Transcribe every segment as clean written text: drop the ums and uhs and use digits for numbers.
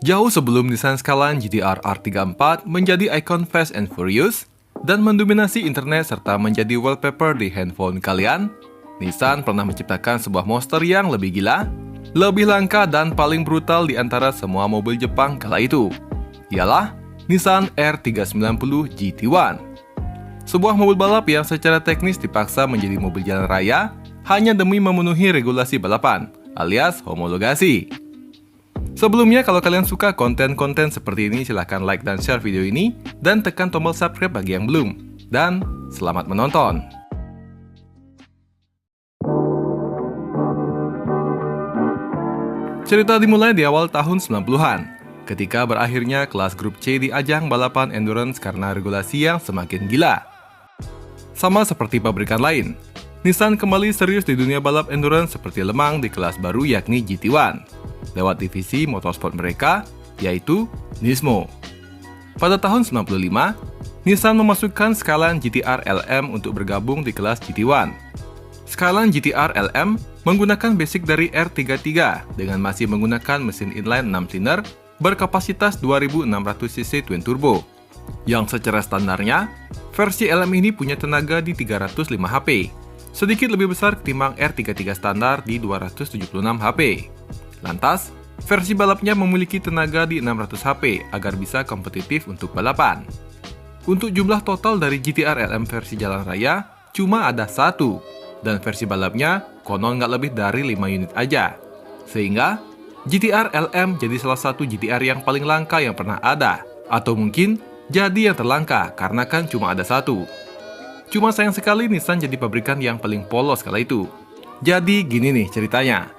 Jauh sebelum Nissan Skyline GT-R R34 menjadi ikon Fast and Furious dan mendominasi internet serta menjadi wallpaper di handphone kalian, Nissan pernah menciptakan sebuah monster yang lebih gila, lebih langka dan paling brutal di antara semua mobil Jepang kala itu. Ialah Nissan R390 GT1. Sebuah mobil balap yang secara teknis dipaksa menjadi mobil jalan raya hanya demi memenuhi regulasi balapan, alias homologasi. Sebelumnya, kalau kalian suka konten-konten seperti ini, silahkan like dan share video ini, dan tekan tombol subscribe bagi yang belum. Dan selamat menonton! Cerita dimulai di awal tahun 90-an, ketika berakhirnya kelas grup C di ajang balapan endurance karena regulasi yang semakin gila. Sama seperti pabrikan lain, Nissan kembali serius di dunia balap endurance seperti Le Mans di kelas baru yakni GT1. Lewat divisi motorsport mereka, yaitu Nismo. Pada tahun 95, Nissan memasukkan Skyline GT-R LM untuk bergabung di kelas GT1. Skyline GT-R LM menggunakan basic dari R33 dengan masih menggunakan mesin inline 6 silinder berkapasitas 2600cc twin turbo, yang secara standarnya, versi LM ini punya tenaga di 305 HP, sedikit lebih besar ketimbang R33 standar di 276 HP. Lantas, versi balapnya memiliki tenaga di 600 HP agar bisa kompetitif untuk balapan. Untuk jumlah total dari GT-R LM versi jalan raya, cuma ada satu, dan versi balapnya konon nggak lebih dari 5 unit aja. Sehingga, GT-R LM jadi salah satu GT-R yang paling langka yang pernah ada, atau mungkin jadi yang terlangka karena kan cuma ada satu. Cuma sayang sekali Nissan jadi pabrikan yang paling polos kala itu. Jadi gini nih ceritanya.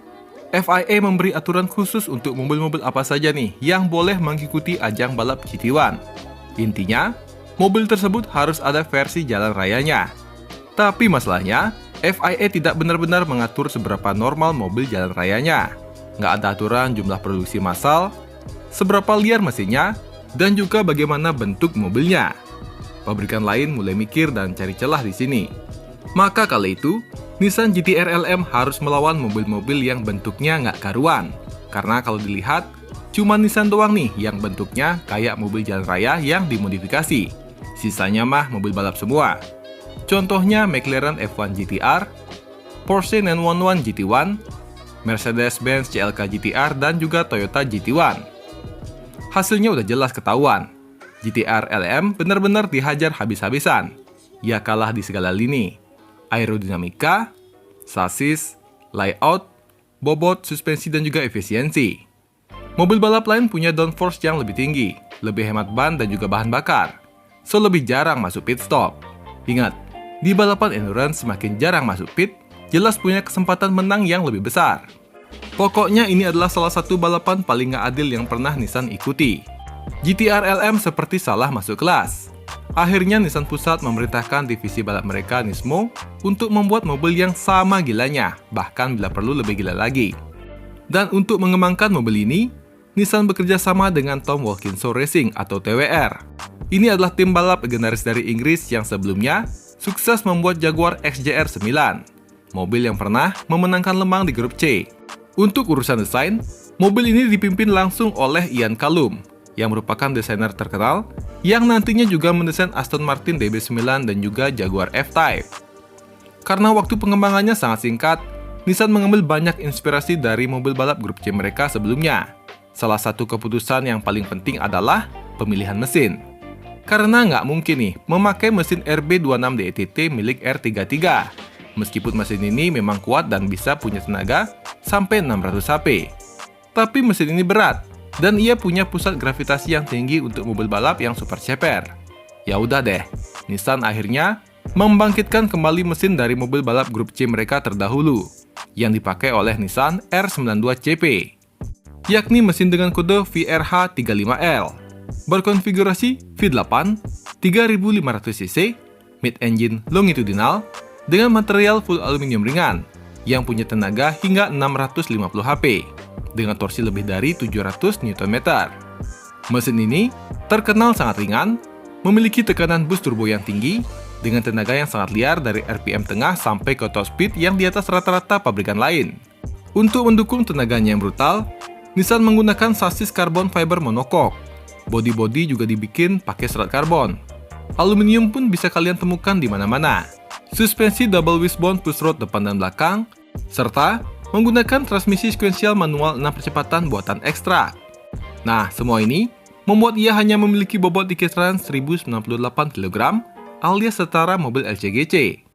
FIA memberi aturan khusus untuk mobil-mobil apa saja nih yang boleh mengikuti ajang balap GT1. Intinya, mobil tersebut harus ada versi jalan rayanya. Tapi masalahnya, FIA tidak benar-benar mengatur seberapa normal mobil jalan rayanya. Nggak ada aturan jumlah produksi massal, seberapa liar mesinnya, dan juga bagaimana bentuk mobilnya. Pabrikan lain mulai mikir dan cari celah di sini. Maka kala itu, Nissan GT-R LM harus melawan mobil-mobil yang bentuknya nggak karuan. Karena kalau dilihat, cuma Nissan doang nih yang bentuknya kayak mobil jalan raya yang dimodifikasi. Sisanya mah mobil balap semua. Contohnya McLaren F1 GT-R, Porsche 911 GT1, Mercedes-Benz CLK GT-R, dan juga Toyota GT1. Hasilnya udah jelas ketahuan. GT-R LM benar-benar dihajar habis-habisan. Ia kalah di segala lini. Aerodinamika, sasis, layout, bobot, suspensi, dan juga efisiensi. Mobil balap lain punya downforce yang lebih tinggi, lebih hemat ban dan juga bahan bakar. So lebih jarang masuk pit stop. Ingat, di balapan endurance semakin jarang masuk pit, jelas punya kesempatan menang yang lebih besar. Pokoknya ini adalah salah satu balapan paling nggak adil yang pernah Nissan ikuti. GT-R LM seperti salah masuk kelas. Akhirnya Nissan Pusat memerintahkan divisi balap mereka Nismo untuk membuat mobil yang sama gilanya, bahkan bila perlu lebih gila lagi. Dan untuk mengembangkan mobil ini, Nissan bekerja sama dengan Tom Wilkinson Racing atau TWR. Ini adalah tim balap legendaris dari Inggris yang sebelumnya sukses membuat Jaguar XJR 9, mobil yang pernah memenangkan Le Mans di grup C. Untuk urusan desain, mobil ini dipimpin langsung oleh Ian Callum, yang merupakan desainer terkenal, yang nantinya juga mendesain Aston Martin DB9 dan juga Jaguar F-Type. Karena waktu pengembangannya sangat singkat, Nissan mengambil banyak inspirasi dari mobil balap grup C mereka sebelumnya. Salah satu keputusan yang paling penting adalah pemilihan mesin. Karena nggak mungkin nih memakai mesin RB26 DETT milik R33. Meskipun mesin ini memang kuat dan bisa punya tenaga sampai 600 HP. Tapi mesin ini berat, dan ia punya pusat gravitasi yang tinggi untuk mobil balap yang super ceper. Ya udah deh, Nissan akhirnya membangkitkan kembali mesin dari mobil balap grup C mereka terdahulu, yang dipakai oleh Nissan R92CP, yakni mesin dengan kode VRH35L, berkonfigurasi V8, 3500cc, mid-engine longitudinal, dengan material full aluminium ringan, yang punya tenaga hingga 650 HP, dengan torsi lebih dari 700 Nm. Mesin ini terkenal sangat ringan, memiliki tekanan boost turbo yang tinggi, dengan tenaga yang sangat liar dari RPM tengah sampai ke top speed yang di atas rata-rata pabrikan lain. Untuk mendukung tenaganya yang brutal, Nissan menggunakan sasis karbon fiber monocoque. Bodi-bodi juga dibikin pakai serat karbon. Aluminium pun bisa kalian temukan di mana-mana. Suspensi double wishbone push rod depan dan belakang, serta menggunakan transmisi sequential manual 6 percepatan buatan ekstra. Nah, semua ini membuat ia hanya memiliki bobot di kisaran 1098 kg alias setara mobil LCGC.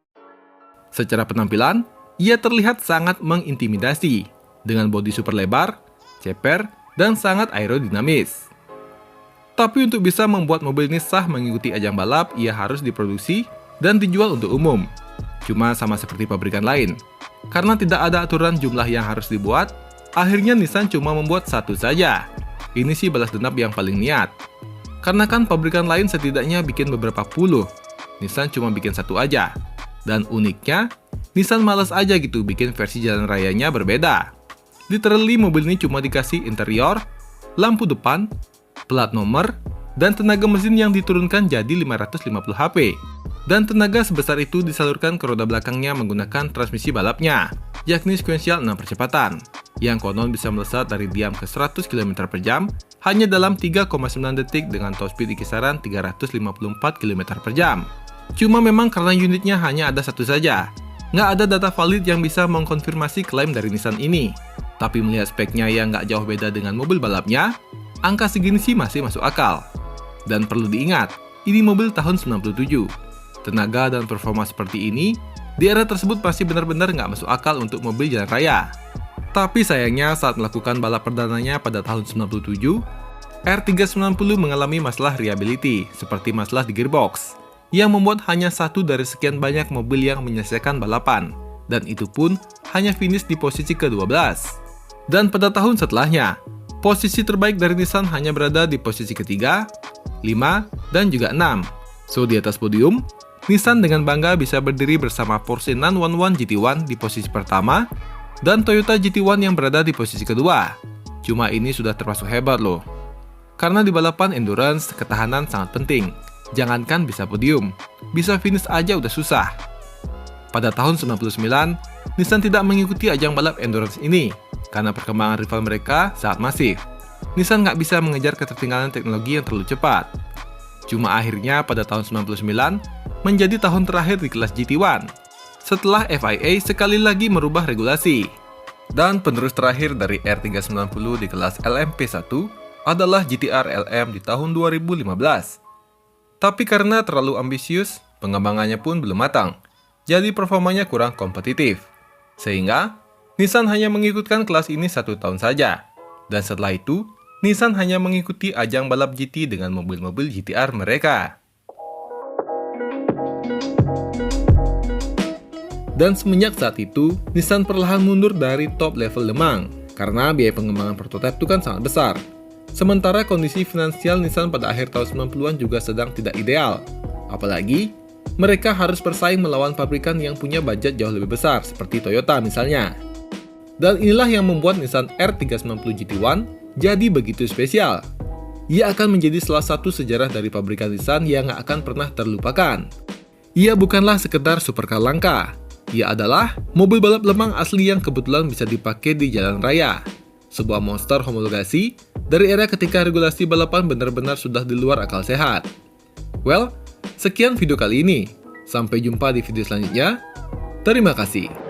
Secara penampilan, ia terlihat sangat mengintimidasi dengan bodi super lebar, ceper, dan sangat aerodinamis. Tapi untuk bisa membuat mobil ini sah mengikuti ajang balap, ia harus diproduksi dan dijual untuk umum. Cuma sama seperti pabrikan lain, karena tidak ada aturan jumlah yang harus dibuat, akhirnya Nissan cuma membuat satu saja. Ini sih balas dendam yang paling niat. Karena kan pabrikan lain setidaknya bikin beberapa puluh, Nissan cuma bikin satu aja. Dan uniknya, Nissan malas aja gitu bikin versi jalan rayanya berbeda. Literally mobil ini cuma dikasih interior, lampu depan, plat nomor, dan tenaga mesin yang diturunkan jadi 550 HP. Dan tenaga sebesar itu disalurkan ke roda belakangnya menggunakan transmisi balapnya, yakni sequential 6 percepatan, yang konon bisa melesat dari diam ke 100 km per jam hanya dalam 3,9 detik dengan top speed di kisaran 354 km per jam. Cuma memang karena unitnya hanya ada satu saja, nggak ada data valid yang bisa mengkonfirmasi klaim dari Nissan ini. Tapi melihat speknya yang nggak jauh beda dengan mobil balapnya, angka segini sih masih masuk akal. Dan perlu diingat, ini mobil tahun 97. Tenaga dan performa seperti ini, di era tersebut masih benar-benar nggak masuk akal untuk mobil jalan raya. Tapi sayangnya saat melakukan balap perdananya pada tahun 97, R390 mengalami masalah reliability, seperti masalah di gearbox, yang membuat hanya satu dari sekian banyak mobil yang menyelesaikan balapan, dan itu pun hanya finish di posisi ke-12. Dan pada tahun setelahnya, posisi terbaik dari Nissan hanya berada di posisi ketiga, 5, dan juga 6. So di atas podium, Nissan dengan bangga bisa berdiri bersama Porsche 911 GT1 di posisi pertama, dan Toyota GT1 yang berada di posisi kedua. Cuma ini sudah termasuk hebat loh. Karena di balapan endurance, ketahanan sangat penting. Jangankan bisa podium, bisa finish aja udah susah. Pada tahun 99, Nissan tidak mengikuti ajang balap endurance ini, karena perkembangan rival mereka sangat masif. Nissan nggak bisa mengejar ketertinggalan teknologi yang terlalu cepat. Cuma akhirnya pada tahun 99, menjadi tahun terakhir di kelas GT1, setelah FIA sekali lagi merubah regulasi. Dan penerus terakhir dari R390 di kelas LMP1 adalah GTR LM di tahun 2015. Tapi karena terlalu ambisius, pengembangannya pun belum matang, jadi performanya kurang kompetitif. Sehingga, Nissan hanya mengikutkan kelas ini 1 tahun saja. Dan setelah itu, Nissan hanya mengikuti ajang balap GT dengan mobil-mobil GTR mereka. Dan semenjak saat itu, Nissan perlahan mundur dari top level Le Mans, karena biaya pengembangan prototipe itu kan sangat besar. Sementara kondisi finansial Nissan pada akhir tahun 90-an juga sedang tidak ideal. Apalagi, mereka harus bersaing melawan pabrikan yang punya budget jauh lebih besar, seperti Toyota misalnya. Dan inilah yang membuat Nissan R390 GT1 jadi begitu spesial. Ia akan menjadi salah satu sejarah dari pabrikan Nissan yang gak akan pernah terlupakan. Ia bukanlah sekedar supercar langka. Ia adalah mobil balap Le Mans asli yang kebetulan bisa dipakai di jalan raya. Sebuah monster homologasi dari era ketika regulasi balapan benar-benar sudah di luar akal sehat. Well, sekian video kali ini. Sampai jumpa di video selanjutnya. Terima kasih.